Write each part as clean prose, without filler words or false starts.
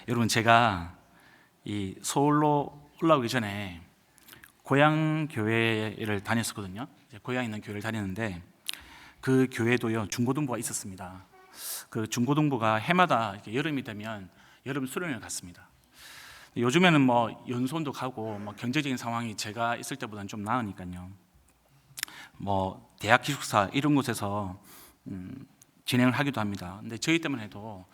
여러분, 제가 이 서울로 올라오기 전에 고향 교회를 다녔었거든요. 고향에 있는 교회를 다녔는데 그 교회도요 중고등부가 있었습니다. 그 중고등부가 해마다 이렇게 여름이 되면 여름 수련회를 갔습니다. 요즘에는 뭐 연수원도 가고 뭐 경제적인 상황이 제가 있을 때보다는 좀 나으니까요. 뭐 대학 기숙사 이런 곳에서 진행을 하기도 합니다. 근데 저희 때만 해도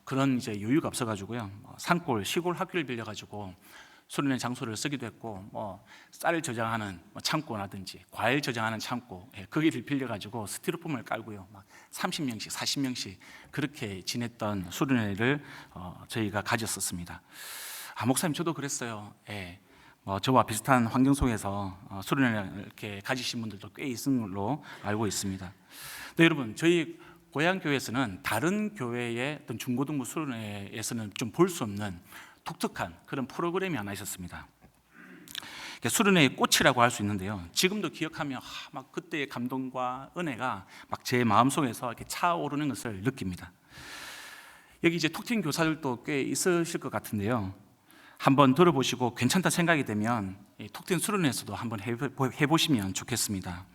그런 이제 여유가 없어가지고요. 산골 시골 학교를 빌려가지고 수련회 장소를 쓰기도 했고, 뭐 쌀 저장하는 창고라든지 과일 저장하는 창고, 거기를 빌려가지고 스티로폼을 깔고요, 막 30명씩 40명씩 그렇게 지냈던 수련회를 저희가 가졌었습니다. 목사님 저도 그랬어요. 저와 비슷한 환경 속에서 수련회를 이렇게 가지신 분들도 꽤 있는 걸로 알고 있습니다. 네, 여러분, 저희 고향 교회에서는 다른 교회의 어떤 중고등부 수련회에서는 좀 볼 수 없는 독특한 그런 프로그램이 하나 있었습니다. 수련회의 꽃이라고 할 수 있는데요. 지금도 기억하면 막 그때의 감동과 은혜가 막 제 마음속에서 이렇게 차오르는 것을 느낍니다. 여기 이제 톡팅 교사들도 꽤 있으실 것 같은데요. 한번 들어보시고 괜찮다 생각이 되면 톡팅 수련회에서도 한번 해보시면 좋겠습니다.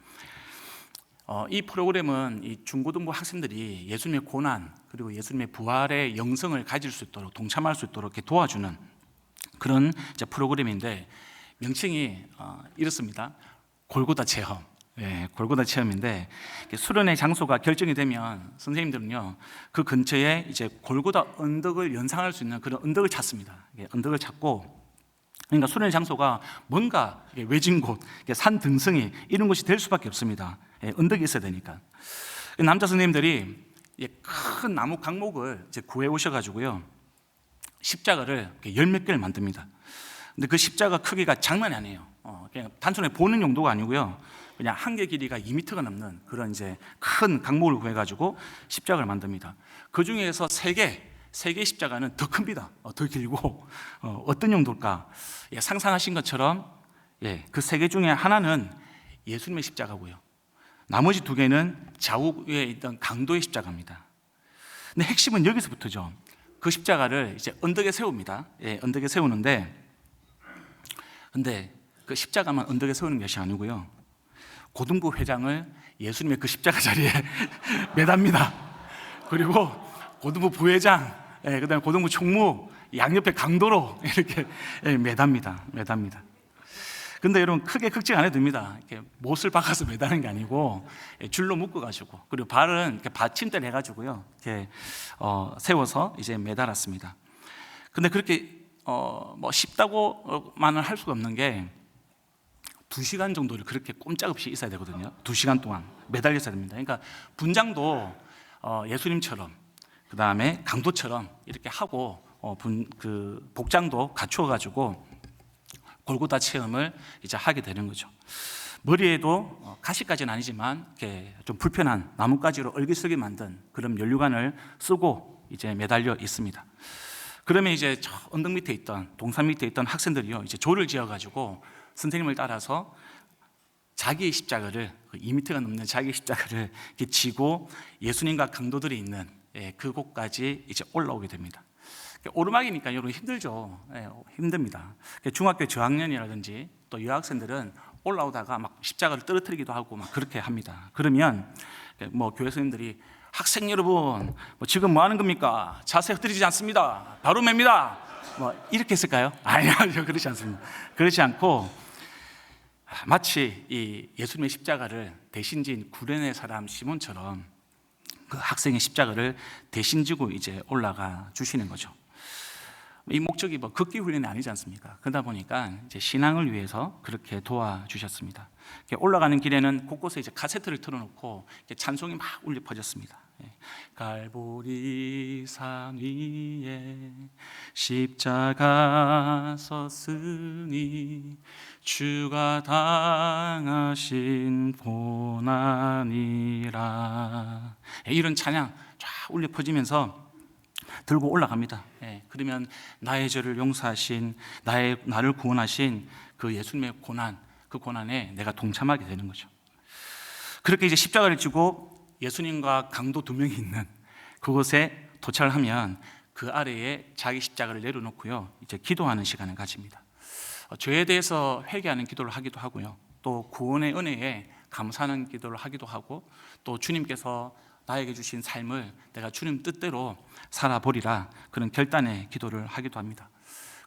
이 프로그램은 이 중고등부 학생들이 예수님의 고난 그리고 예수님의 부활의 영성을 가질 수 있도록 동참할 수 있도록 이렇게 도와주는 그런 이제 프로그램인데 명칭이 이렇습니다. 골고다 체험. 골고다 체험인데 수련회 장소가 결정이 되면 선생님들은요 그 근처에 이제 골고다 언덕을 연상할 수 있는 그런 언덕을 찾습니다. 언덕을 찾고, 그러니까 수련회 장소가 뭔가 외진 곳, 산 등성이 이런 곳이 될 수밖에 없습니다. 언덕이 있어야 되니까. 남자 선생님들이 큰 나무 강목을 이제 구해 오셔가지고요 십자가를 열 몇 개를 만듭니다. 근데 그 십자가 크기가 장난이 아니에요. 그냥 단순히 보는 용도가 아니고요. 그냥 한 개 길이가 2m가 넘는 그런 이제 큰 강목을 구해가지고 십자가를 만듭니다. 그 중에서 세 개 십자가는 더 큽니다. 더 길고 어떤 용도일까? 상상하신 것처럼 그 세 개 중에 하나는 예수님의 십자가고요. 나머지 두 개는 좌우에 있던 강도의 십자가입니다. 근데 핵심은 여기서부터죠. 그 십자가를 이제 언덕에 세웁니다. 언덕에 세우는데, 근데 그 십자가만 언덕에 세우는 것이 아니고요. 고등부 회장을 예수님의 그 십자가 자리에 매답니다. 그리고 고등부 부회장, 그다음에 고등부 총무 양옆에 강도로 이렇게 매답니다. 근데 여러분 크게 걱정 안 해도 됩니다. 이렇게 못을 박아서 매다는 게 아니고 줄로 묶어가지고, 그리고 발은 이렇게 받침대를 해가지고요 이렇게 세워서 이제 매달았습니다. 근데 그렇게 뭐 쉽다고만은 할 수가 없는 게 2시간 정도를 그렇게 꼼짝없이 있어야 되거든요. 2시간 동안 매달려 있어야 됩니다. 그러니까 분장도 예수님처럼, 그 다음에 강도처럼 이렇게 하고 그 복장도 갖추어가지고 골고다 체험을 이제 하게 되는 거죠. 머리에도 가시까지는 아니지만 이렇게 좀 불편한 나뭇가지로 얼기설기 만든 그런 면류관을 쓰고 이제 매달려 있습니다. 그러면 이제 저 언덕 밑에 있던, 동산 밑에 있던 학생들이요 이제 조를 지어가지고 선생님을 따라서 자기의 십자가를 2m가 넘는 자기의 십자가를 이렇게 지고 예수님과 강도들이 있는 그곳까지 이제 올라오게 됩니다. 오르막이니까 여러분 힘들죠. 힘듭니다. 중학교 저학년이라든지 또 여학생들은 올라오다가 막 십자가를 떨어뜨리기도 하고 막 그렇게 합니다. 그러면 뭐 교회 선생님들이 학생 여러분 지금 뭐 하는 겁니까? 자세 흐트리지 않습니다. 바로 맵니다. 뭐 이렇게 했을까요? 아니요, 그렇지 않습니다. 그렇지 않고 마치 이 예수님의 십자가를 대신 진 구레네 사람 시몬처럼 그 학생의 십자가를 대신 지고 이제 올라가 주시는 거죠. 이 목적이 뭐 걷기 훈련이 아니지 않습니까? 그러다 보니까 이제 신앙을 위해서 그렇게 도와주셨습니다. 올라가는 길에는 곳곳에 이제 카세트를 틀어놓고 찬송이 막 울려 퍼졌습니다. 갈보리 산 위에 십자가 섰으니 주가 당하신 고난이라, 이런 찬양 쫙 울려 퍼지면서 들고 올라갑니다. 그러면 나의 죄를 용서하신, 나를 구원하신 그 예수님의 고난, 그 고난에 내가 동참하게 되는 거죠. 그렇게 이제 십자가를 지고 예수님과 강도 2명이 있는 그곳에 도착을 하면 그 아래에 자기 십자가를 내려놓고요, 이제 기도하는 시간을 가집니다. 죄에 대해서 회개하는 기도를 하기도 하고요, 또 구원의 은혜에 감사하는 기도를 하기도 하고, 또 주님께서 나에게 주신 삶을 내가 주님 뜻대로 살아보리라, 그런 결단의 기도를 하기도 합니다.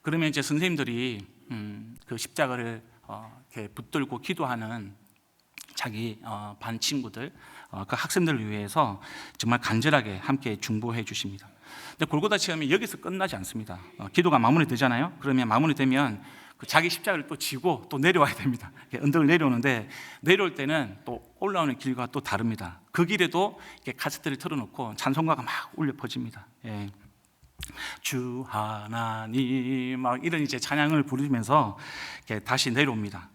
그러면 이제 선생님들이 그 십자가를 이렇게 붙들고 기도하는 자기 반 친구들, 그 학생들을 위해서 정말 간절하게 함께 중보해 주십니다. 근데 골고다 체험이 여기서 끝나지 않습니다. 기도가 마무리되잖아요. 그러면 마무리되면 그 자기 십자가를 또 지고 또 내려와야 됩니다. 언덕을 내려오는데, 내려올 때는 또 올라오는 길과 또 다릅니다. 그 길에도 이렇게 카세트를 틀어놓고 찬송가가 막 울려 퍼집니다. 예. 주 하나님, 막 이런 이제 찬양을 부르면서 이렇게 다시 내려옵니다.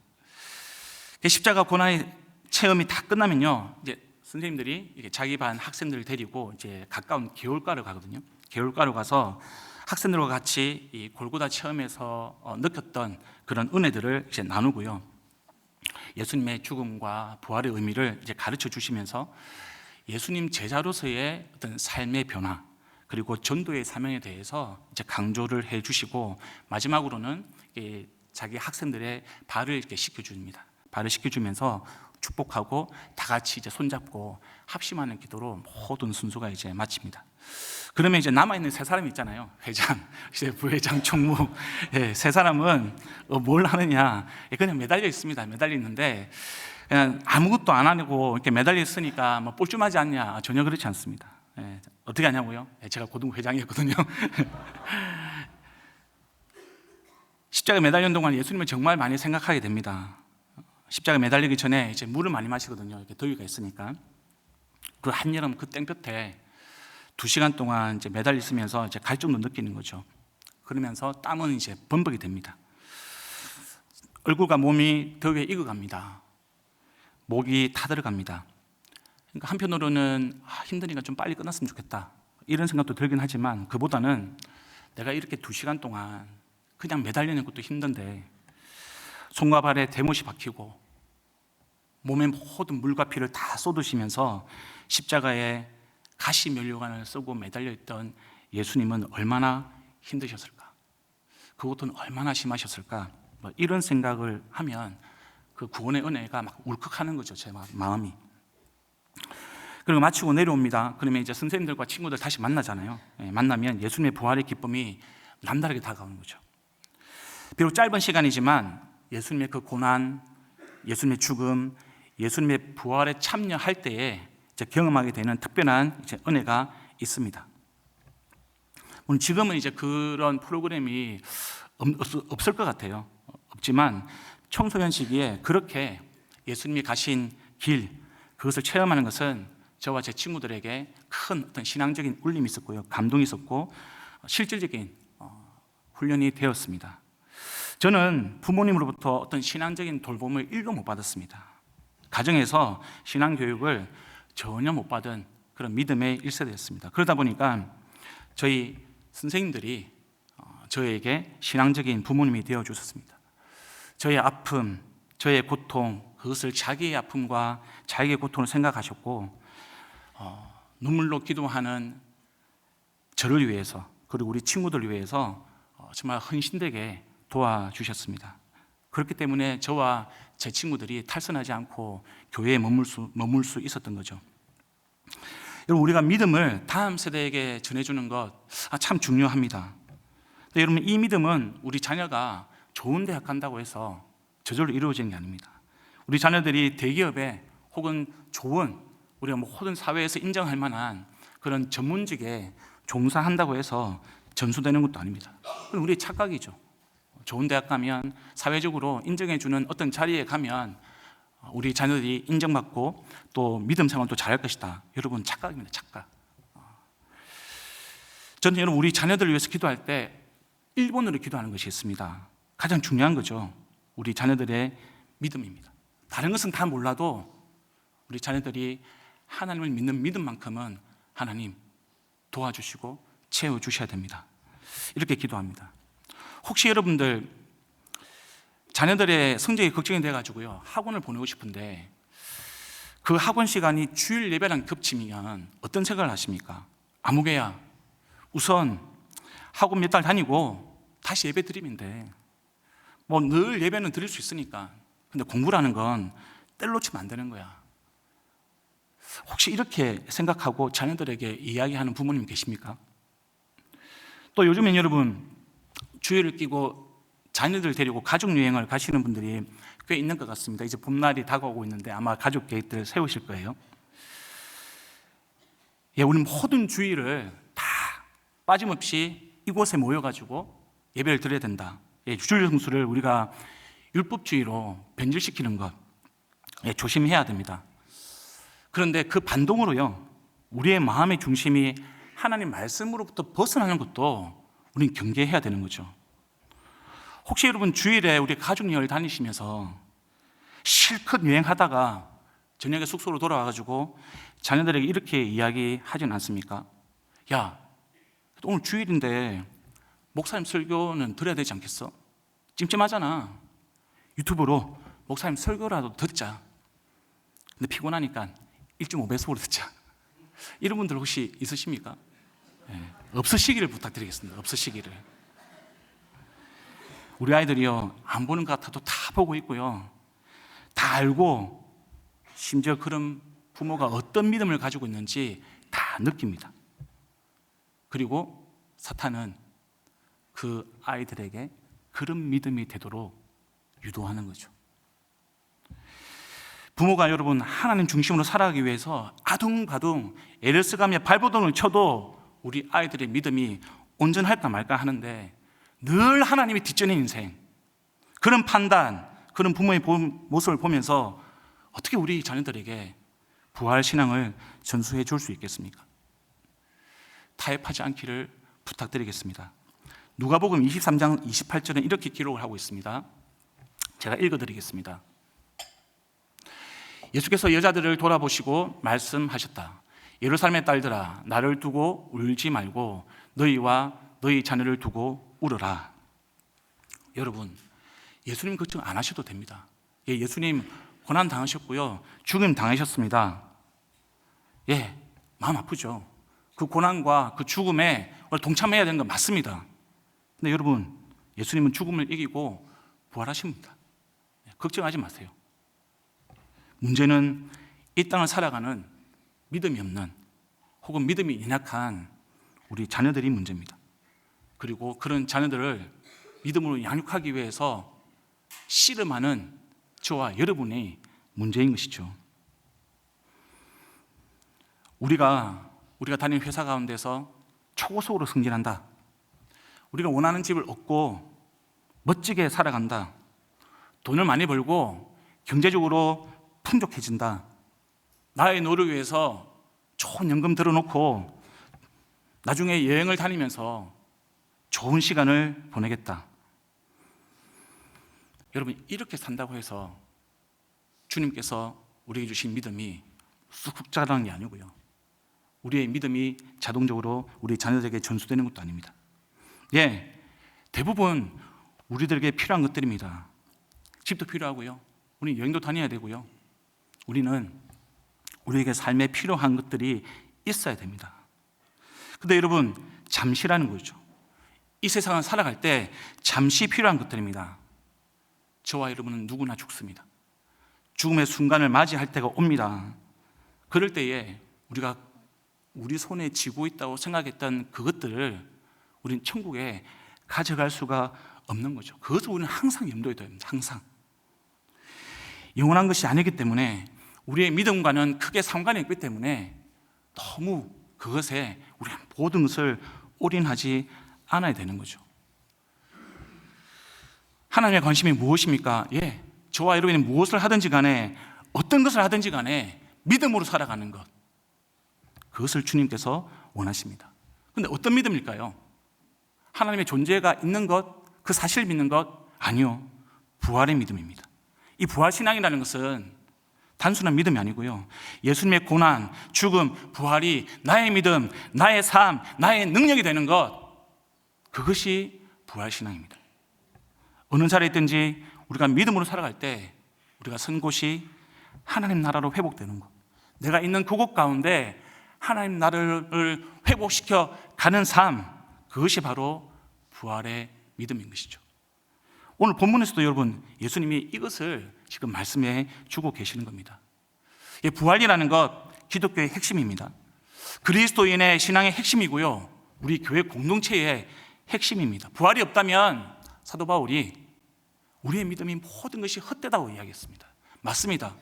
십자가 고난의 체험이 다 끝나면요, 이제 선생님들이 이렇게 자기 반 학생들을 데리고 이제 가까운 개울가로 가거든요. 개울가로 가서 학생들과 같이 이 골고다 체험에서 느꼈던 그런 은혜들을 이제 나누고요, 예수님의 죽음과 부활의 의미를 이제 가르쳐 주시면서 예수님 제자로서의 어떤 삶의 변화, 그리고 전도의 사명에 대해서 이제 강조를 해 주시고, 마지막으로는 자기 학생들의 발을 이렇게 씻겨줍니다. 발을 씻겨주면서 축복하고 다 같이 이제 손잡고 합심하는 기도로 모든 순서가 이제 마칩니다. 그러면 이제 남아있는 세 사람이 있잖아요. 회장, 이제 부회장, 총무. 예, 세 사람은 뭘 하느냐, 그냥 매달려 있습니다. 매달려 있는데 그냥 아무것도 안 하고 이렇게 매달려 있으니까 뭐 뻘쭘하지 않냐? 전혀 그렇지 않습니다. 예, 어떻게 하냐고요? 예, 제가 고등 회장이었거든요. 십자가에 매달리는 동안 예수님을 정말 많이 생각하게 됩니다. 십자가에 매달리기 전에 이제 물을 많이 마시거든요. 이렇게 더위가 있으니까. 그 한여름 그 땡볕에 2시간 동안 이제 매달려 있으면서 이제 갈증도 느끼는 거죠. 그러면서 땀은 이제 범벅이 됩니다. 얼굴과 몸이 더위에 익어갑니다. 목이 타들어갑니다. 그러니까 한편으로는 힘드니까 좀 빨리 끝났으면 좋겠다, 이런 생각도 들긴 하지만, 그보다는 내가 이렇게 2시간 동안 그냥 매달리는 것도 힘든데 손과 발에 대못이 박히고 몸에 모든 물과 피를 다 쏟으시면서 십자가에 가시 면류관을 쓰고 매달려 있던 예수님은 얼마나 힘드셨을까, 그것은 얼마나 심하셨을까, 뭐 이런 생각을 하면 그 구원의 은혜가 막 울컥하는 거죠, 제 마음이. 그리고 마치고 내려옵니다. 그러면 이제 선생님들과 친구들 다시 만나잖아요. 만나면 예수님의 부활의 기쁨이 남다르게 다가오는 거죠. 비록 짧은 시간이지만 예수님의 그 고난, 예수님의 죽음, 예수님의 부활에 참여할 때에 이제 경험하게 되는 특별한 이제 은혜가 있습니다. 물론 지금은 이제 그런 프로그램이 없을 것 같아요. 없지만 청소년 시기에 그렇게 예수님이 가신 길, 그것을 체험하는 것은 저와 제 친구들에게 큰 어떤 신앙적인 울림이 있었고요, 감동이 있었고 실질적인 훈련이 되었습니다. 저는 부모님으로부터 어떤 신앙적인 돌봄을 1도 못 받았습니다. 가정에서 신앙 교육을 전혀 못 받은 그런 믿음의 1세대였습니다. 그러다 보니까 저희 선생님들이 저에게 신앙적인 부모님이 되어 주셨습니다. 저의 아픔, 저의 고통, 그것을 자기의 아픔과 자기의 고통을 생각하셨고 눈물로 기도하는 저를 위해서, 그리고 우리 친구들을 위해서 정말 헌신되게 도와주셨습니다. 그렇기 때문에 저와 제 친구들이 탈선하지 않고 교회에 머물 수 있었던 거죠. 여러분, 우리가 믿음을 다음 세대에게 전해주는 것 참 중요합니다. 근데 여러분, 이 믿음은 우리 자녀가 좋은 대학 간다고 해서 저절로 이루어지는 게 아닙니다. 우리 자녀들이 대기업에 혹은 좋은, 우리가 모든 사회에서 인정할 만한 그런 전문직에 종사한다고 해서 전수되는 것도 아닙니다. 우리의 착각이죠. 좋은 대학 가면, 사회적으로 인정해주는 어떤 자리에 가면 우리 자녀들이 인정받고 또 믿음 생활도 잘할 것이다. 여러분, 착각입니다. 착각. 저는 여러분, 우리 자녀들을 위해서 기도할 때 1번으로 기도하는 것이 있습니다. 가장 중요한 거죠. 우리 자녀들의 믿음입니다. 다른 것은 다 몰라도 우리 자녀들이 하나님을 믿는 믿음만큼은 하나님 도와주시고 채워주셔야 됩니다. 이렇게 기도합니다. 혹시 여러분들 자녀들의 성적이 걱정이 돼가지고요, 학원을 보내고 싶은데 그 학원 시간이 주일 예배랑 겹치면 어떤 생각을 하십니까? 아무개야, 우선 학원 몇 달 다니고 다시 예배 드리면 돼. 뭐 늘 예배는 드릴 수 있으니까. 근데 공부라는 건 때를 놓치면 안 되는 거야. 혹시 이렇게 생각하고 자녀들에게 이야기하는 부모님 계십니까? 또 요즘엔 여러분 주일을 끼고 자녀들 데리고 가족 여행을 가시는 분들이 꽤 있는 것 같습니다. 이제 봄날이 다가오고 있는데 아마 가족 계획들을 세우실 거예요. 우리 모든 주일을 다 빠짐없이 이곳에 모여가지고 예배를 드려야 된다. 주일 성수를 우리가 율법주의로 변질시키는 것 조심해야 됩니다. 그런데 그 반동으로요, 우리의 마음의 중심이 하나님 말씀으로부터 벗어나는 것도 우리는 경계해야 되는 거죠. 혹시 여러분 주일에 우리 가족 여행 다니시면서 실컷 여행하다가 저녁에 숙소로 돌아와가지고 자녀들에게 이렇게 이야기하진 않습니까? 야, 오늘 주일인데 목사님 설교는 들어야 되지 않겠어? 찜찜하잖아. 유튜브로 목사님 설교라도 듣자. 근데 피곤하니까 1.5배속으로 듣자. 이런 분들 혹시 있으십니까? 없으시기를 부탁드리겠습니다. 없으시기를. 우리 아이들이요, 안 보는 것 같아도 다 보고 있고요, 다 알고, 심지어 그런 부모가 어떤 믿음을 가지고 있는지 다 느낍니다. 그리고 사탄은 그 아이들에게 그런 믿음이 되도록 유도하는 거죠. 부모가 여러분 하나님 중심으로 살아가기 위해서 아둥바둥 애를 써가며 발버둥을 쳐도 우리 아이들의 믿음이 온전할까 말까 하는데 늘 하나님이 뒷전인 인생, 그런 판단, 그런 부모의 모습을 보면서 어떻게 우리 자녀들에게 부활신앙을 전수해 줄 수 있겠습니까? 타협하지 않기를 부탁드리겠습니다. 누가복음 23장 28절은 이렇게 기록을 하고 있습니다. 제가 읽어드리겠습니다. 예수께서 여자들을 돌아보시고 말씀하셨다. 예루살렘의 딸들아, 나를 두고 울지 말고 너희와 너희 자녀를 두고 울어라. 여러분, 예수님 걱정 안 하셔도 됩니다. 예수님 고난 당하셨고요, 죽임 당하셨습니다. 마음 아프죠. 그 고난과 그 죽음에 동참해야 되는 건 맞습니다. 근데 여러분, 예수님은 죽음을 이기고 부활하십니다. 걱정하지 마세요. 문제는 이 땅을 살아가는 믿음이 없는, 혹은 믿음이 연약한 우리 자녀들이 문제입니다. 그리고 그런 자녀들을 믿음으로 양육하기 위해서 씨름하는 저와 여러분이 문제인 것이죠. 우리가 다니는 회사 가운데서 초고속으로 승진한다, 우리가 원하는 집을 얻고 멋지게 살아간다, 돈을 많이 벌고 경제적으로 풍족해진다, 나의 노를 위해서 좋은 연금 들어놓고 나중에 여행을 다니면서 좋은 시간을 보내겠다. 여러분, 이렇게 산다고 해서 주님께서 우리에게 주신 믿음이 쑥 자라는 게 아니고요, 우리의 믿음이 자동적으로 우리 자녀들에게 전수되는 것도 아닙니다. 대부분 우리들에게 필요한 것들입니다. 집도 필요하고요, 우리 여행도 다녀야 되고요, 우리에게 삶에 필요한 것들이 있어야 됩니다. 근데 여러분, 잠시라는 거죠. 이 세상을 살아갈 때 잠시 필요한 것들입니다. 저와 여러분은 누구나 죽습니다. 죽음의 순간을 맞이할 때가 옵니다. 그럴 때에 우리가 우리 손에 쥐고 있다고 생각했던 그것들을 우리는 천국에 가져갈 수가 없는 거죠. 그것을 우리는 항상 염두에 둬야 합니다. 항상. 영원한 것이 아니기 때문에, 우리의 믿음과는 크게 상관이 있기 때문에 너무 그것에 우리가 모든 것을 올인하지 않아야 되는 거죠. 하나님의 관심이 무엇입니까? 저와 여러분이 무엇을 하든지 간에, 어떤 것을 하든지 간에 믿음으로 살아가는 것, 그것을 주님께서 원하십니다. 그런데 어떤 믿음일까요? 하나님의 존재가 있는 것, 그 사실을 믿는 것? 아니요, 부활의 믿음입니다. 이 부활신앙이라는 것은 단순한 믿음이 아니고요, 예수님의 고난, 죽음, 부활이 나의 믿음, 나의 삶, 나의 능력이 되는 것, 그것이 부활신앙입니다. 어느 자리에 있든지 우리가 믿음으로 살아갈 때 우리가 선 곳이 하나님 나라로 회복되는 것, 내가 있는 그곳 가운데 하나님 나라를 회복시켜 가는 삶, 그것이 바로 부활의 믿음인 것이죠. 오늘 본문에서도 여러분 예수님이 이것을 지금 말씀해 주고 계시는 겁니다. 부활이라는 것 기독교의 핵심입니다. 그리스도인의 신앙의 핵심이고요, 우리 교회 공동체의 핵심입니다. 부활이 없다면 사도 바울이 우리의 믿음이 모든 것이 헛되다고 이야기했습니다. 맞습니다.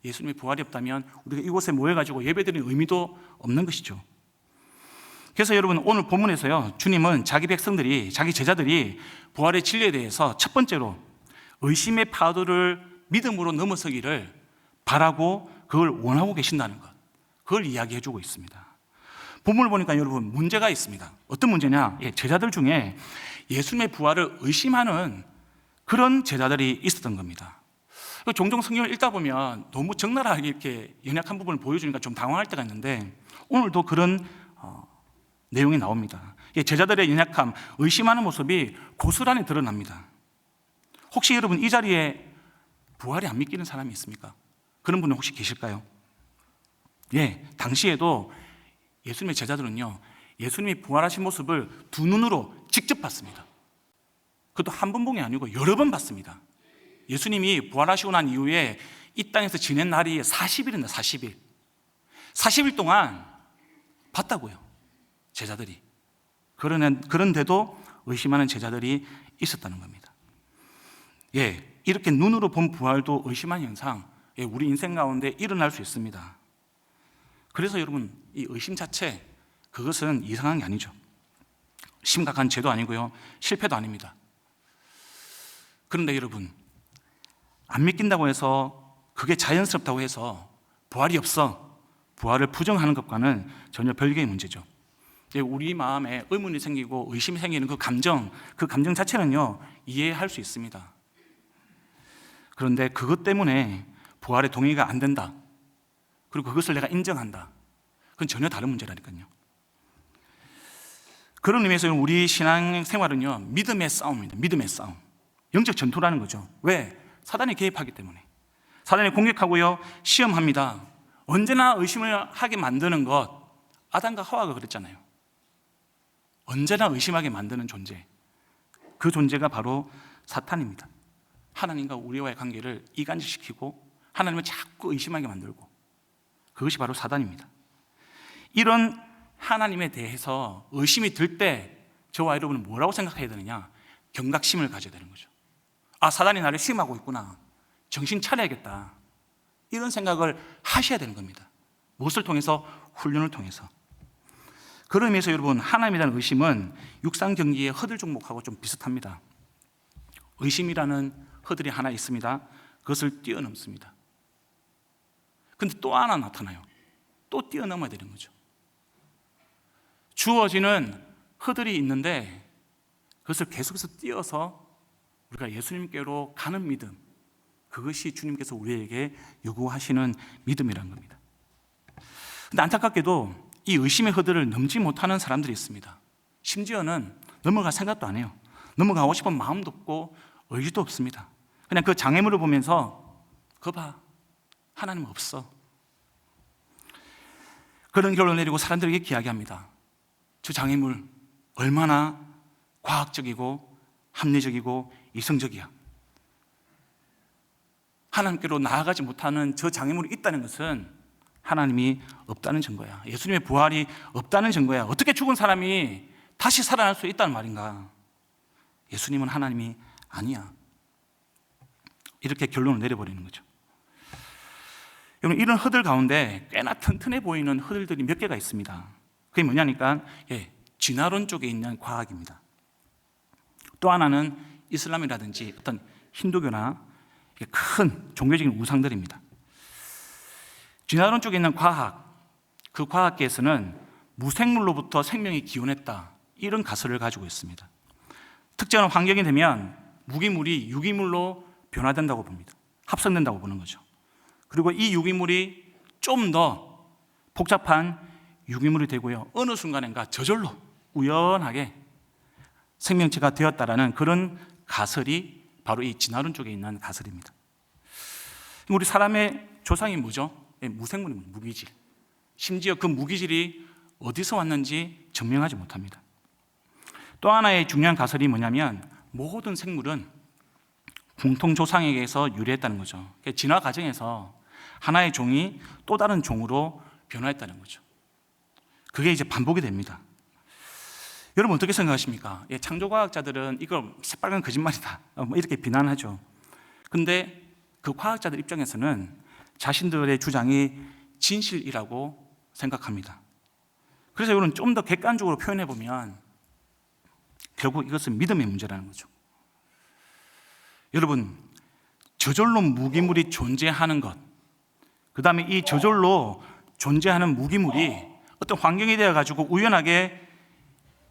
예수님의 부활이 없다면 우리가 이곳에 모여가지고 예배드리는 의미도 없는 것이죠. 그래서 여러분 오늘 본문에서요, 주님은 자기 백성들이, 자기 제자들이 부활의 진리에 대해서 첫 번째로 의심의 파도를 믿음으로 넘어서기를 바라고 그걸 원하고 계신다는 것, 그걸 이야기해 주고 있습니다. 본문을 보니까 여러분 문제가 있습니다. 어떤 문제냐? 제자들 중에 예수님의 부활을 의심하는 그런 제자들이 있었던 겁니다. 종종 성경을 읽다 보면 너무 적나라하게 이렇게 연약한 부분을 보여주니까 좀 당황할 때가 있는데, 오늘도 그런 내용이 나옵니다. 제자들의 연약함, 의심하는 모습이 고스란히 드러납니다. 혹시 여러분 이 자리에 부활이 안 믿기는 사람이 있습니까? 그런 분은 혹시 계실까요? 당시에도 예수님의 제자들은요, 예수님이 부활하신 모습을 두 눈으로 직접 봤습니다. 그것도 한 번 본 게 아니고 여러 번 봤습니다. 예수님이 부활하시고 난 이후에 이 땅에서 지낸 날이 40일입니다. 40일. 40일 동안 봤다고요, 제자들이. 그런데도 의심하는 제자들이 있었다는 겁니다. 이렇게 눈으로 본 부활도 의심하는 현상, 우리 인생 가운데 일어날 수 있습니다. 그래서 여러분 이 의심 자체, 그것은 이상한 게 아니죠. 심각한 죄도 아니고요, 실패도 아닙니다. 그런데 여러분, 안 믿긴다고 해서, 그게 자연스럽다고 해서 부활이 없어, 부활을 부정하는 것과는 전혀 별개의 문제죠. 우리 마음에 의문이 생기고 의심이 생기는 그 감정 자체는요, 이해할 수 있습니다. 그런데 그것 때문에 부활에 동의가 안 된다, 그리고 그것을 내가 인정한다, 그건 전혀 다른 문제라니까요. 그런 의미에서 우리 신앙생활은요, 믿음의 싸움입니다. 믿음의 싸움, 영적 전투라는 거죠. 왜? 사단이 개입하기 때문에. 사단이 공격하고요, 시험합니다. 언제나 의심을 하게 만드는 것, 아담과 하와가 그랬잖아요. 언제나 의심하게 만드는 존재, 그 존재가 바로 사탄입니다. 하나님과 우리와의 관계를 이간질시키고 하나님을 자꾸 의심하게 만들고, 그것이 바로 사단입니다. 이런 하나님에 대해서 의심이 들 때 저와 여러분은 뭐라고 생각해야 되느냐? 경각심을 가져야 되는 거죠. 사단이 나를 시험하고 있구나, 정신 차려야겠다, 이런 생각을 하셔야 되는 겁니다. 무엇을 통해서? 훈련을 통해서. 그런 의미에서 여러분, 하나님에 대한 의심은 육상 경기의 허들 종목하고 좀 비슷합니다. 의심이라는 허들이 하나 있습니다. 그것을 뛰어넘습니다. 근데 또 하나 나타나요. 또 뛰어넘어야 되는 거죠. 주어지는 허들이 있는데 그것을 계속해서 뛰어서 우리가 예수님께로 가는 믿음, 그것이 주님께서 우리에게 요구하시는 믿음이라는 겁니다. 근데 안타깝게도 이 의심의 허들을 넘지 못하는 사람들이 있습니다. 심지어는 넘어갈 생각도 안 해요. 넘어가고 싶은 마음도 없고 의지도 없습니다. 그냥 그 장애물을 보면서 그거 봐, 하나님 없어, 그런 결론을 내리고 사람들에게 이야기합니다. 저 장애물 얼마나 과학적이고 합리적이고 이성적이야. 하나님께로 나아가지 못하는 저 장애물이 있다는 것은 하나님이 없다는 증거야. 예수님의 부활이 없다는 증거야. 어떻게 죽은 사람이 다시 살아날 수 있다는 말인가? 예수님은 하나님이 아니야. 이렇게 결론을 내려버리는 거죠. 여러분, 이런 허들 가운데 꽤나 튼튼해 보이는 허들들이 몇 개가 있습니다. 그게 뭐냐니까 진화론 쪽에 있는 과학입니다. 또 하나는 이슬람이라든지 어떤 힌두교나 큰 종교적인 우상들입니다. 진화론 쪽에 있는 과학, 그 과학계에서는 무생물로부터 생명이 기원했다, 이런 가설을 가지고 있습니다. 특정한 환경이 되면 무기물이 유기물로 변화된다고 봅니다. 합성된다고 보는 거죠. 그리고 이 유기물이 좀 더 복잡한 유기물이 되고요, 어느 순간인가 저절로 우연하게 생명체가 되었다라는 그런 가설이 바로 이 진화론 쪽에 있는 가설입니다. 우리 사람의 조상이 뭐죠? 무생물입니다. 무기질. 심지어 그 무기질이 어디서 왔는지 증명하지 못합니다. 또 하나의 중요한 가설이 뭐냐면 모든 생물은 공통조상에게서 유래했다는 거죠. 진화 과정에서 하나의 종이 또 다른 종으로 변화했다는 거죠. 그게 이제 반복이 됩니다. 여러분 어떻게 생각하십니까? 창조과학자들은 이걸 새빨간 거짓말이다 이렇게 비난하죠. 근데 그 과학자들 입장에서는 자신들의 주장이 진실이라고 생각합니다. 그래서 여러분 좀 더 객관적으로 표현해 보면 결국 이것은 믿음의 문제라는 거죠. 여러분, 저절로 무기물이 존재하는 것, 그 다음에 이 저절로 존재하는 무기물이 어떤 환경이 되어가지고 우연하게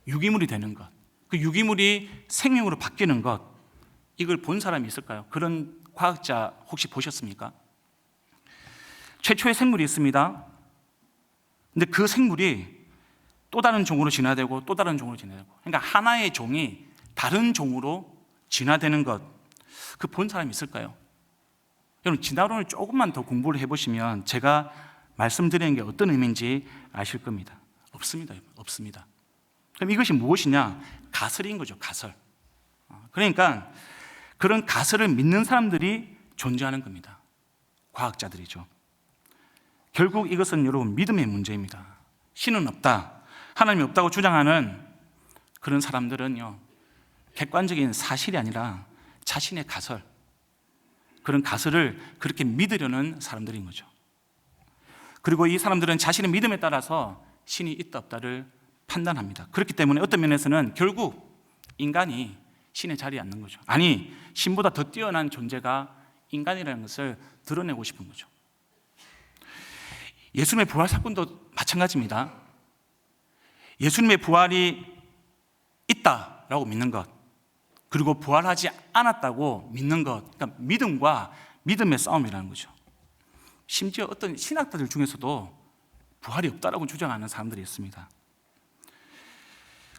유기물이 되는 것, 그 유기물이 생명으로 바뀌는 것, 이걸 본 사람이 있을까요? 그런 과학자 혹시 보셨습니까? 최초의 생물이 있습니다. 근데 그 생물이 또 다른 종으로 진화되고 또 다른 종으로 진화되고, 그러니까 하나의 종이 다른 종으로 진화되는 것, 그 본 사람이 있을까요? 여러분 진화론을 조금만 더 공부를 해보시면 제가 말씀드리는 게 어떤 의미인지 아실 겁니다. 없습니다. 없습니다. 그럼 이것이 무엇이냐? 가설인 거죠. 가설. 그러니까 그런 가설을 믿는 사람들이 존재하는 겁니다. 과학자들이죠. 결국 이것은 여러분 믿음의 문제입니다. 신은 없다, 하나님이 없다고 주장하는 그런 사람들은요, 객관적인 사실이 아니라 자신의 가설, 그런 가설을 그렇게 믿으려는 사람들인 거죠. 그리고 이 사람들은 자신의 믿음에 따라서 신이 있다 없다를 판단합니다. 그렇기 때문에 어떤 면에서는 결국 인간이 신의 자리에 앉는 거죠. 아니, 신보다 더 뛰어난 존재가 인간이라는 것을 드러내고 싶은 거죠. 예수님의 부활 사건도 마찬가지입니다. 예수님의 부활이 있다라고 믿는 것, 그리고 부활하지 않았다고 믿는 것, 그러니까 믿음과 믿음의 싸움이라는 거죠. 심지어 어떤 신학자들 중에서도 부활이 없다라고 주장하는 사람들이 있습니다.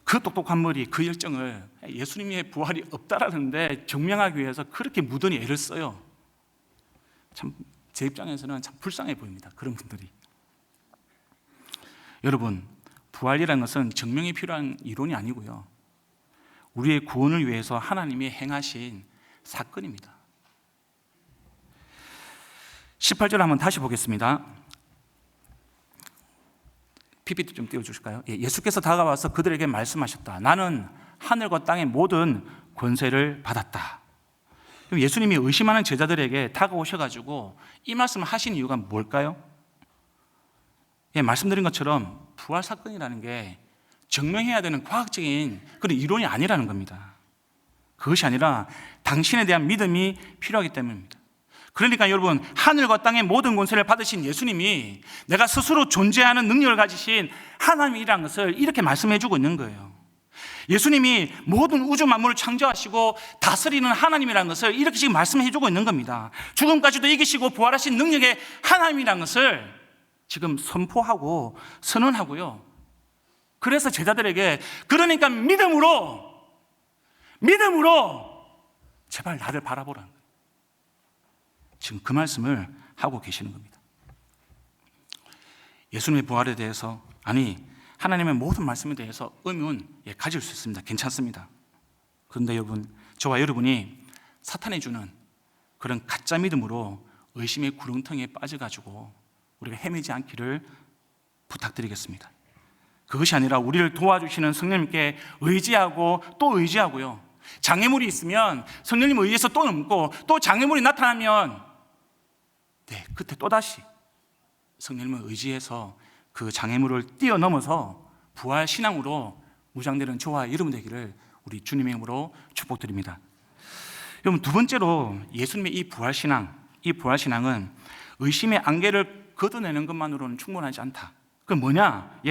그 똑똑한 머리, 그 열정을 예수님의 부활이 없다라는데 증명하기 위해서 그렇게 무던히 애를 써요. 참 제 입장에서는 참 불쌍해 보입니다. 그런 분들이. 여러분, 부활이라는 것은 증명이 필요한 이론이 아니고요, 우리의 구원을 위해서 하나님이 행하신 사건입니다. 18절 한번 다시 보겠습니다. PPT 좀 띄워주실까요? 예수께서 다가와서 그들에게 말씀하셨다. 나는 하늘과 땅의 모든 권세를 받았다. 예수님이 의심하는 제자들에게 다가오셔가지고 이 말씀을 하신 이유가 뭘까요? 말씀드린 것처럼 부활 사건이라는 게 증명해야 되는 과학적인 그런 이론이 아니라는 겁니다. 그것이 아니라 당신에 대한 믿음이 필요하기 때문입니다. 그러니까 여러분, 하늘과 땅의 모든 권세를 받으신 예수님이 내가 스스로 존재하는 능력을 가지신 하나님이라는 것을 이렇게 말씀해 주고 있는 거예요. 예수님이 모든 우주 만물을 창조하시고 다스리는 하나님이라는 것을 이렇게 지금 말씀해 주고 있는 겁니다. 죽음까지도 이기시고 부활하신 능력의 하나님이라는 것을 지금 선포하고 선언하고요. 그래서 제자들에게 그러니까 믿음으로 제발 나를 바라보라는 거예요. 지금 그 말씀을 하고 계시는 겁니다. 예수님의 부활에 대해서, 아니 하나님의 모든 말씀에 대해서 의문 가질 수 있습니다. 괜찮습니다. 그런데 여러분, 저와 여러분이 사탄이 주는 그런 가짜 믿음으로 의심의 구렁텅이에 빠져가지고 우리가 헤매지 않기를 부탁드리겠습니다. 그것이 아니라 우리를 도와주시는 성령님께 의지하고 또 의지하고요, 장애물이 있으면 성령님을 의해서 또 넘고, 또 장애물이 나타나면 그때 또다시 성령님을 의지해서 그 장애물을 뛰어넘어서 부활 신앙으로 무장되는 저와 여러분 되기를 우리 주님의 이름으로 축복드립니다. 여러분, 두 번째로 예수님의 이 부활 신앙은 의심의 안개를 걷어내는 것만으로는 충분하지 않다. 그건 뭐냐?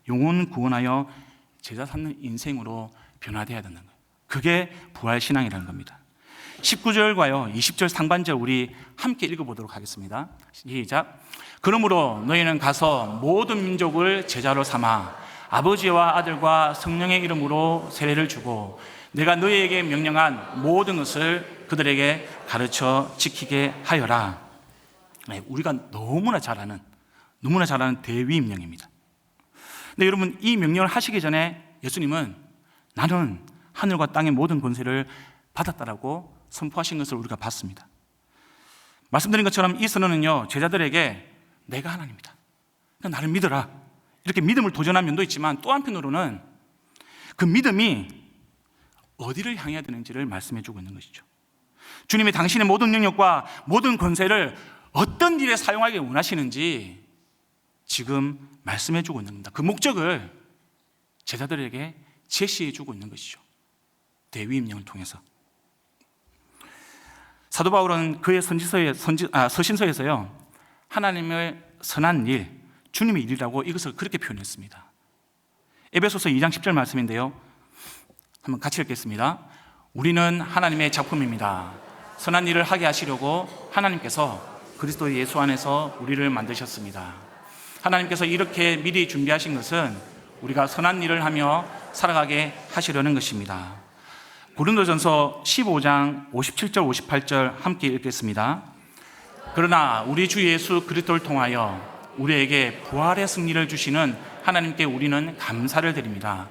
영혼 구원하여 제자 삼는 인생으로 변화되어야 된다는 거예요. 그게 부활 신앙이라는 겁니다. 19절과요 20절 상반절 우리 함께 읽어보도록 하겠습니다. 시작. 그러므로 너희는 가서 모든 민족을 제자로 삼아 아버지와 아들과 성령의 이름으로 세례를 주고 내가 너희에게 명령한 모든 것을 그들에게 가르쳐 지키게 하여라. 우리가 너무나 잘 아는 대위 명령입니다. 근데 여러분, 이 명령을 하시기 전에 예수님은 나는 하늘과 땅의 모든 권세를 받았다라고 선포하신 것을 우리가 봤습니다. 말씀드린 것처럼 이 선언은요, 제자들에게 내가 하나님이다, 그러니까 나를 믿어라, 이렇게 믿음을 도전한 면도 있지만 또 한편으로는 그 믿음이 어디를 향해야 되는지를 말씀해 주고 있는 것이죠. 주님이 당신의 모든 능력과 모든 권세를 어떤 일에 사용하기 원하시는지 지금 말씀해 주고 있는 겁니다. 그 목적을 제자들에게 제시해 주고 있는 것이죠. 대위임령을 통해서. 사도 바울은 그의 서신서에서요, 하나님의 선한 일, 주님의 일이라고 이것을 그렇게 표현했습니다. 에베소서 2장 10절 말씀인데요, 한번 같이 읽겠습니다. 우리는 하나님의 작품입니다. 선한 일을 하게 하시려고 하나님께서 그리스도 예수 안에서 우리를 만드셨습니다. 하나님께서 이렇게 미리 준비하신 것은 우리가 선한 일을 하며 살아가게 하시려는 것입니다. 고린도전서 15장 57절 58절 함께 읽겠습니다. 그러나 우리 주 예수 그리스도를 통하여 우리에게 부활의 승리를 주시는 하나님께 우리는 감사를 드립니다.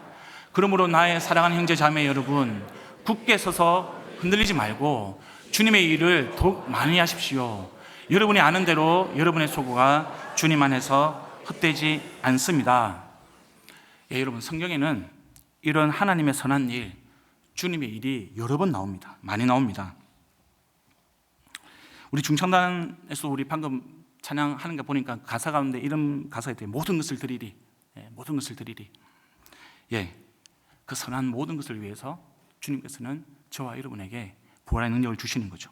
그러므로 나의 사랑하는 형제 자매 여러분, 굳게 서서 흔들리지 말고 주님의 일을 더욱 많이 하십시오. 여러분이 아는 대로 여러분의 소구가 주님 안에서 헛되지 않습니다. 예, 여러분, 성경에는 이런 하나님의 선한 일, 주님의 일이 여러 번 나옵니다. 많이 나옵니다. 우리 중창단에서 우리 방금 찬양하는 거 보니까 가사 가운데 이런 가사에 대해 모든 것을 드리리, 모든 것을 드리리. 예, 그 선한 모든 것을 위해서 주님께서는 저와 여러분에게 부활의 능력을 주시는 거죠.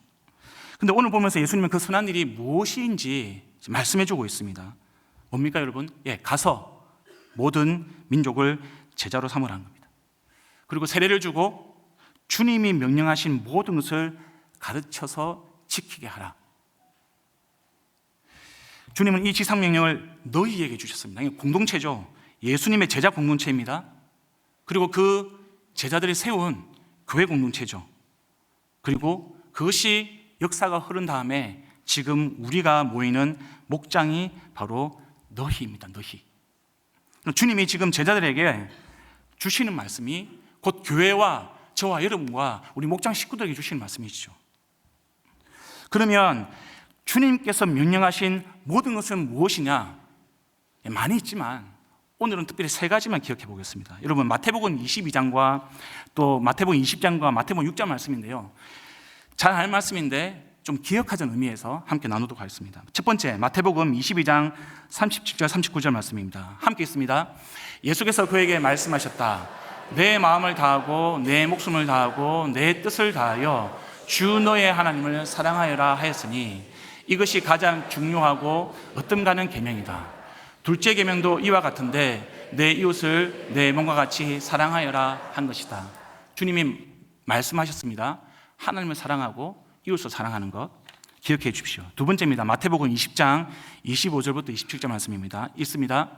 근데 오늘 보면서 예수님은 그 선한 일이 무엇인지 말씀해 주고 있습니다. 뭡니까 여러분? 예, 가서 모든 민족을 제자로 삼으라는 겁니다. 그리고 세례를 주고 주님이 명령하신 모든 것을 가르쳐서 지키게 하라. 주님은 이 지상명령을 너희에게 주셨습니다. 이게 공동체죠. 예수님의 제자 공동체입니다. 그리고 그 제자들이 세운 교회 공동체죠. 그리고 그것이 역사가 흐른 다음에 지금 우리가 모이는 목장이 바로 너희입니다. 너희. 주님이 지금 제자들에게 주시는 말씀이 곧 교회와 저와 여러분과 우리 목장 식구들에게 주시는 말씀이시죠. 그러면 주님께서 명령하신 모든 것은 무엇이냐? 많이 있지만 오늘은 특별히 세 가지만 기억해 보겠습니다. 여러분, 마태복음 22장과 또 마태복음 20장과 마태복음 6장 말씀인데요, 잘 알 말씀인데 좀 기억하자는 의미에서 함께 나누도록 하겠습니다. 첫 번째, 마태복음 22장 37절 39절 말씀입니다. 함께 있습니다. 예수께서 그에게 말씀하셨다. 내 마음을 다하고 내 목숨을 다하고 내 뜻을 다하여 주 너의 하나님을 사랑하여라 하였으니 이것이 가장 중요하고 어떤가는 계명이다. 둘째 계명도 이와 같은데 내 이웃을 내 몸과 같이 사랑하여라 한 것이다. 주님이 말씀하셨습니다. 하나님을 사랑하고 이웃을 사랑하는 것 기억해 주십시오. 두 번째입니다. 마태복음 20장 25절부터 27절 말씀입니다. 있습니다.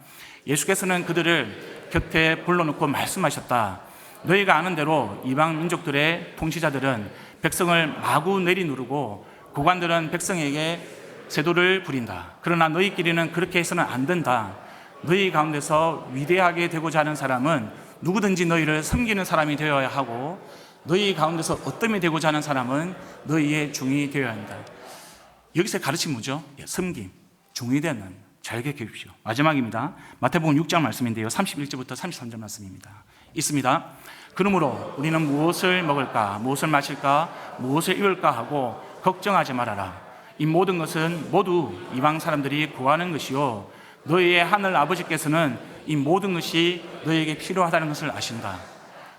예수께서는 그들을 곁에 불러놓고 말씀하셨다. 너희가 아는 대로 이방 민족들의 통치자들은 백성을 마구 내리누르고 고관들은 백성에게 세도를 부린다. 그러나 너희끼리는 그렇게 해서는 안 된다. 너희 가운데서 위대하게 되고자 하는 사람은 누구든지 너희를 섬기는 사람이 되어야 하고 너희 가운데서 어뜸이 되고자 하는 사람은 너희의 종이 되어야 한다. 여기서 가르친 뭐죠? 섬김, 종이 되는. 잘 기억해 주십시오. 마지막입니다. 마태복음 6장 말씀인데요, 31절부터 33절 말씀입니다. 있습니다. 그러므로 우리는 무엇을 먹을까, 무엇을 마실까, 무엇을 입을까 하고 걱정하지 말아라. 이 모든 것은 모두 이방 사람들이 구하는 것이요 너희의 하늘 아버지께서는 이 모든 것이 너희에게 필요하다는 것을 아신다.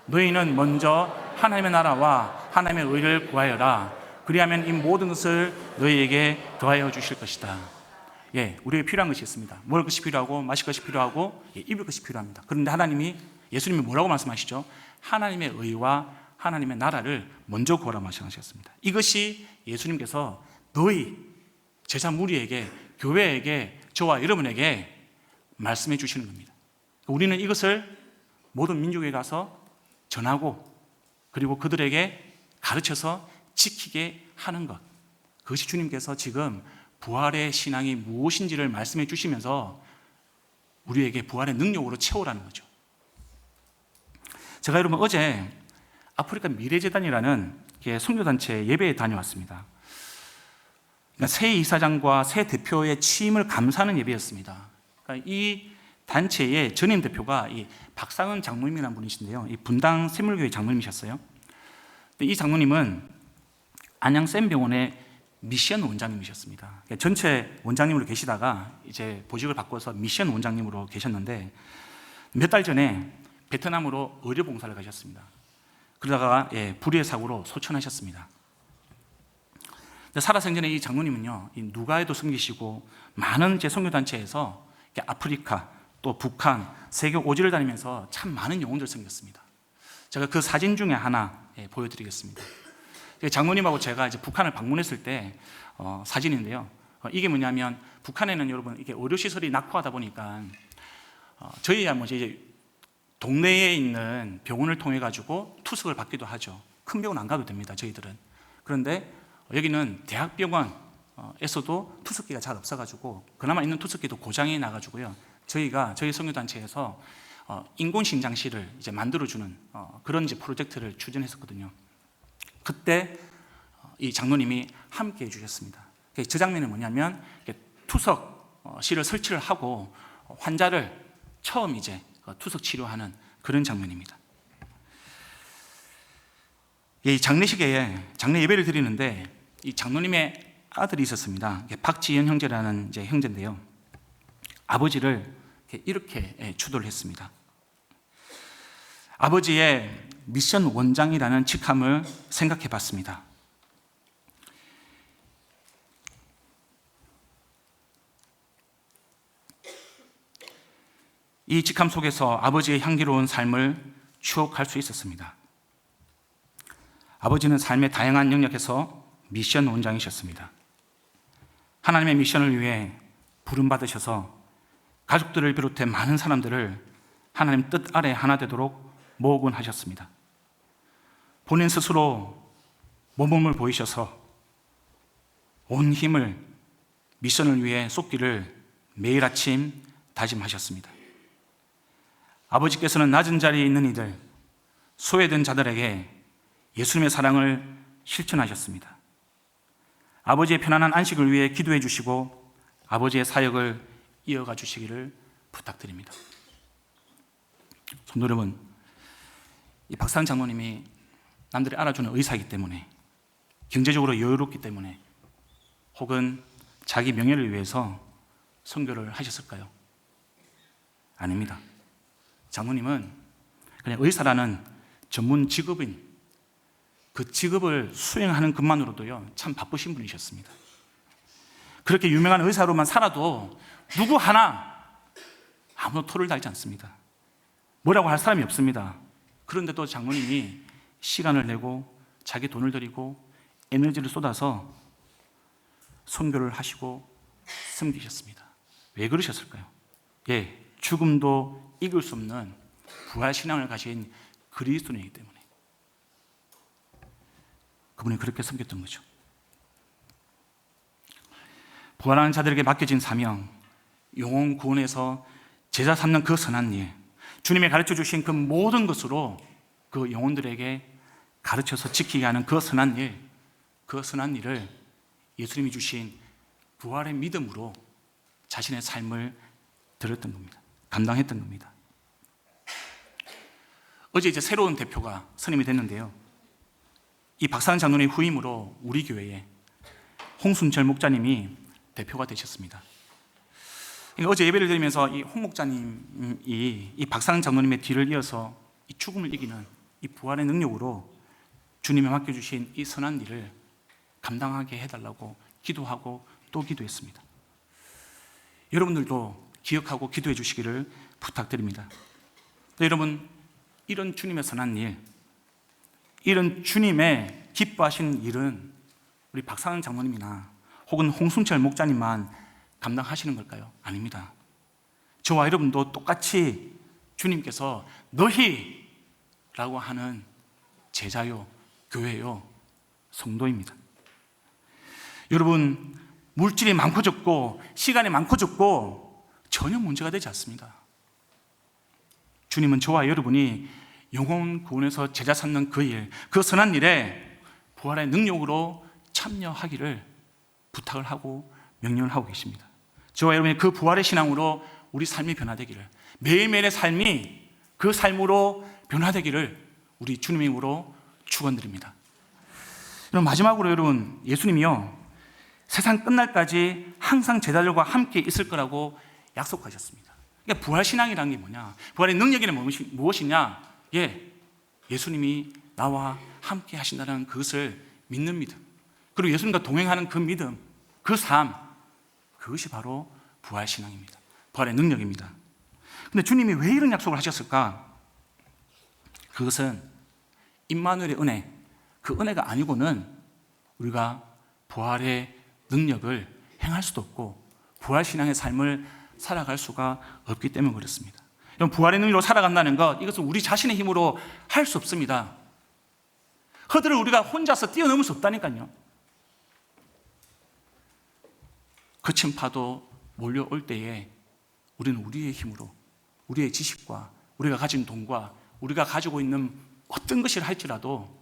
너희는 먼저 하나님의 나라와 하나님의 의를 구하여라. 그리하면 이 모든 것을 너희에게 더하여 주실 것이다. 예, 우리에게 필요한 것이 있습니다. 먹을 것이 필요하고 마실 것이 필요하고 입을 것이 필요합니다. 그런데 예수님이 뭐라고 말씀하시죠? 하나님의 의와 하나님의 나라를 먼저 구하라 말씀하셨습니다. 이것이 예수님께서 너희 제자 무리에게, 교회에게, 저와 여러분에게 말씀해 주시는 겁니다. 우리는 이것을 모든 민족에 가서 전하고 그리고 그들에게 가르쳐서 지키게 하는 것, 그것이 주님께서 지금 부활의 신앙이 무엇인지를 말씀해 주시면서 우리에게 부활의 능력으로 채우라는 거죠. 제가 여러분 어제 아프리카 미래재단이라는 선교단체 예배에 다녀왔습니다. 그러니까 새 이사장과 새 대표의 취임을 감사하는 예배였습니다. 그러니까 이 단체의 전임 대표가 이 박상은 장로님이라는 분이신데요. 이 분당 샘물교회 장로님이셨어요. 이 장로님은 안양 샘병원의 미션 원장님이셨습니다. 그러니까 전체 원장님으로 계시다가 이제 보직을 바꿔서 미션 원장님으로 계셨는데 몇 달 전에 베트남으로 의료 봉사를 가셨습니다. 그러다가 불의의 사고로 소천하셨습니다. 살아생전에 이 장로님은요, 이 누가에도 섬기시고 많은 이제 선교단체에서 아프리카 또 북한 세계 오지를 다니면서 참 많은 영혼들 섬겼습니다. 제가 그 사진 중에 하나 보여드리겠습니다. 장로님하고 제가 이제 북한을 방문했을 때 사진인데요. 이게 뭐냐면 북한에는 여러분 이게 의료시설이 낙후하다 보니까 저희야 뭐 이제 동네에 있는 병원을 통해 가지고 투석을 받기도 하죠. 큰 병원 안 가도 됩니다, 저희들은. 그런데 여기는 대학병원에서도 투석기가 잘 없어가지고 그나마 있는 투석기도 고장이 나가지고요. 저희 선교단체에서 인공심장실을 이제 만들어주는 그런 이제 프로젝트를 추진했었거든요. 그때 이 장로님이 함께 해주셨습니다. 저 장면은 뭐냐면 투석실을 설치를 하고 환자를 처음 이제 투석 치료하는 그런 장면입니다. 이 장례식에 장례 예배를 드리는데 이 장로님의 아들이 있었습니다. 박지현 형제라는 이제 형제인데요. 아버지를 이렇게 추도를 했습니다. 아버지의 미션 원장이라는 직함을 생각해 봤습니다. 이 직함 속에서 아버지의 향기로운 삶을 추억할 수 있었습니다. 아버지는 삶의 다양한 영역에서 미션 원장이셨습니다. 하나님의 미션을 위해 부름받으셔서 가족들을 비롯해 많은 사람들을 하나님 뜻 아래 하나 되도록 모으곤 하셨습니다. 본인 스스로 모범을 보이셔서 온 힘을 미션을 위해 쏟기를 매일 아침 다짐하셨습니다. 아버지께서는 낮은 자리에 있는 이들, 소외된 자들에게 예수님의 사랑을 실천하셨습니다. 아버지의 편안한 안식을 위해 기도해 주시고 아버지의 사역을 이어가 주시기를 부탁드립니다. 성도 여러분, 이 박상 장로님이 남들이 알아주는 의사이기 때문에, 경제적으로 여유롭기 때문에, 혹은 자기 명예를 위해서 선교를 하셨을까요? 아닙니다. 장로님은 그냥 의사라는 전문 직업인 그 직업을 수행하는 것만으로도요 참 바쁘신 분이셨습니다. 그렇게 유명한 의사로만 살아도 누구 하나 아무도 토를 달지 않습니다. 뭐라고 할 사람이 없습니다. 그런데도 장로님이 시간을 내고 자기 돈을 들이고 에너지를 쏟아서 선교를 하시고 섬기셨습니다. 왜 그러셨을까요? 죽음도 이길 수 없는 부활신앙을 가진 그리스도인이기 때문에 그분이 그렇게 섬겼던 거죠. 부활하는 자들에게 맡겨진 사명, 영혼 구원에서 제자 삼는 그 선한 일, 주님이 가르쳐 주신 그 모든 것으로 그 영혼들에게 가르쳐서 지키게 하는 그 선한 일, 그 선한 일을 예수님이 주신 부활의 믿음으로 자신의 삶을 들었던 겁니다. 감당했던 겁니다. 어제 이제 새로운 대표가 선임이 됐는데요. 이 박사은 장로의 후임으로 우리 교회에 홍순철 목자님이 대표가 되셨습니다. 그러니까 어제 예배를 드리면서 이 홍 목자님이 이 박사은 장로님의 뒤를 이어서 이 죽음을 이기는 이 부활의 능력으로 주님이 맡겨주신 이 선한 일을 감당하게 해달라고 기도하고 또 기도했습니다. 여러분들도 기억하고 기도해 주시기를 부탁드립니다. 여러분, 이런 주님의 선한 일, 이런 주님의 기뻐하신 일은 우리 박상은 장로님이나 혹은 홍순철 목자님만 감당하시는 걸까요? 아닙니다. 저와 여러분도 똑같이 주님께서 너희 라고 하는 제자요, 교회요, 성도입니다. 여러분, 물질이 많고 적고 시간이 많고 적고 전혀 문제가 되지 않습니다. 주님은 저와 여러분이 영혼 구원에서 제자 삼는 그 일, 그 선한 일에 부활의 능력으로 참여하기를 부탁을 하고 명령을 하고 계십니다. 저와 여러분의 그 부활의 신앙으로 우리 삶이 변화되기를, 매일매일의 삶이 그 삶으로 변화되기를 우리 주님의 이름으로 축원드립니다. 마지막으로 여러분, 예수님이요 세상 끝날까지 항상 제자들과 함께 있을 거라고 약속하셨습니다. 그러니까 부활신앙이라는 게 뭐냐, 부활의 능력이 무엇이냐, 예수님이 나와 함께 하신다는 그것을 믿는 믿음, 그리고 예수님과 동행하는 그 믿음, 그 삶, 그것이 바로 부활신앙입니다. 부활의 능력입니다. 근데 주님이 왜 이런 약속을 하셨을까? 그것은 임마누엘의 은혜, 그 은혜가 아니고는 우리가 부활의 능력을 행할 수도 없고 부활신앙의 삶을 살아갈 수가 없기 때문에 그렇습니다. 부활의 능력으로 살아간다는 것, 이것은 우리 자신의 힘으로 할 수 없습니다. 허들을 우리가 혼자서 뛰어넘을 수 없다니까요. 거친 파도 몰려올 때에 우리는 우리의 힘으로, 우리의 지식과 우리가 가진 돈과 우리가 가지고 있는 어떤 것을 할지라도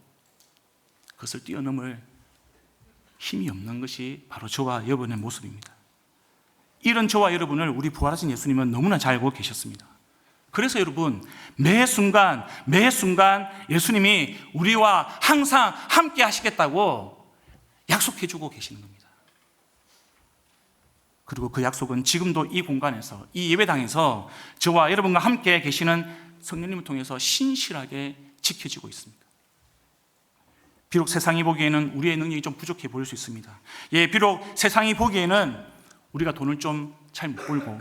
그것을 뛰어넘을 힘이 없는 것이 바로 저와 여러분의 모습입니다. 이런 저와 여러분을 우리 부활하신 예수님은 너무나 잘 알고 계셨습니다. 그래서 여러분, 매 순간 예수님이 우리와 항상 함께 하시겠다고 약속해주고 계시는 겁니다. 그리고 그 약속은 지금도 이 공간에서, 이 예배당에서 저와 여러분과 함께 계시는 성령님을 통해서 신실하게 지켜지고 있습니다. 비록 세상이 보기에는 우리의 능력이 좀 부족해 보일 수 있습니다. 비록 세상이 보기에는 우리가 돈을 좀 잘 못 벌고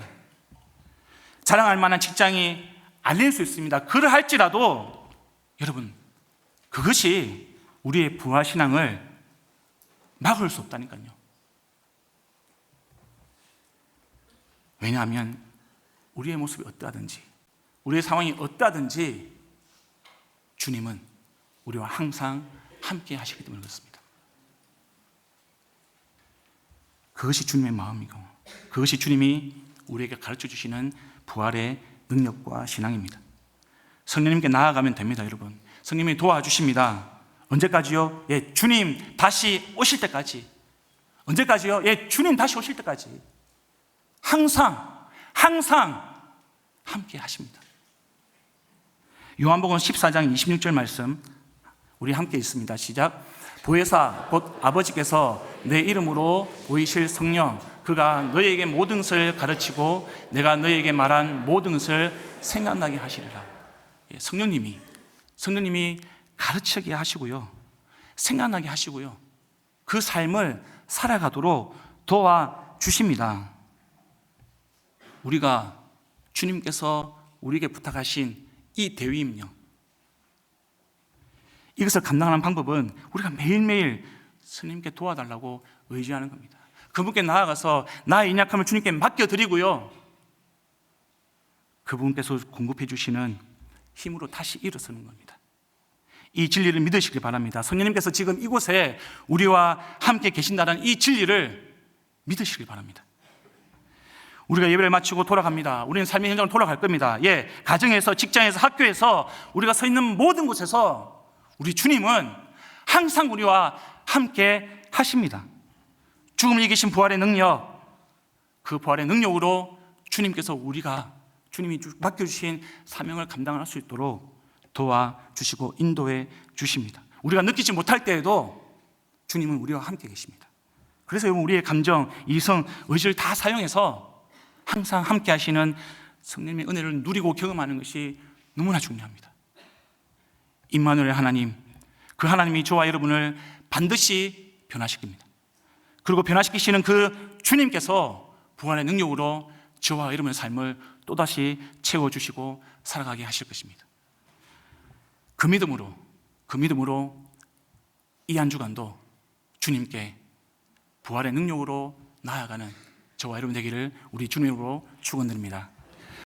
자랑할 만한 직장이 아닐 수 있습니다. 그러할지라도 여러분, 그것이 우리의 부활신앙을 막을 수 없다니까요. 왜냐하면 우리의 모습이 어떠하든지, 우리의 상황이 어떠하든지 주님은 우리와 항상 함께 하시기 때문에 그렇습니다. 그것이 주님의 마음이고, 그것이 주님이 우리에게 가르쳐 주시는 부활의 능력과 신앙입니다. 성령님께 나아가면 됩니다, 여러분. 성령님이 도와주십니다. 언제까지요? 주님 다시 오실 때까지. 언제까지요? 주님 다시 오실 때까지. 항상 함께 하십니다. 요한복음 14장 26절 말씀 우리 함께 있습니다. 시작. 보혜사 곧 아버지께서 내 이름으로 보이실 성령, 그가 너희에게 모든 것을 가르치고 내가 너희에게 말한 모든 것을 생각나게 하시리라. 성령님이 가르치게 하시고요, 생각나게 하시고요, 그 삶을 살아가도록 도와주십니다. 우리가 주님께서 우리에게 부탁하신 이 대위임령, 이것을 감당하는 방법은 우리가 매일매일 스님께 도와달라고 의지하는 겁니다. 그분께 나아가서 나의 인약함을 주님께 맡겨드리고요, 그분께서 공급해 주시는 힘으로 다시 일어서는 겁니다. 이 진리를 믿으시길 바랍니다. 성령님께서 지금 이곳에 우리와 함께 계신다는 이 진리를 믿으시길 바랍니다. 우리가 예배를 마치고 돌아갑니다. 우리는 삶의 현장으로 돌아갈 겁니다. 가정에서, 직장에서, 학교에서, 우리가 서 있는 모든 곳에서 우리 주님은 항상 우리와 함께 하십니다. 죽음을 이기신 부활의 능력, 그 부활의 능력으로 주님께서 주님이 맡겨주신 사명을 감당할 수 있도록 도와주시고 인도해 주십니다. 우리가 느끼지 못할 때에도 주님은 우리와 함께 계십니다. 그래서 여러분, 우리의 감정, 이성, 의지를 다 사용해서 항상 함께 하시는 성령님의 은혜를 누리고 경험하는 것이 너무나 중요합니다. 임마누엘 하나님, 그 하나님이 저와 여러분을 반드시 변화시킵니다. 그리고 변화시키시는 그 주님께서 부활의 능력으로 저와 여러분의 삶을 또다시 채워주시고 살아가게 하실 것입니다. 그 믿음으로 이 한 주간도 주님께 부활의 능력으로 나아가는 저와 여러분 되기를 우리 주님으로 축원드립니다.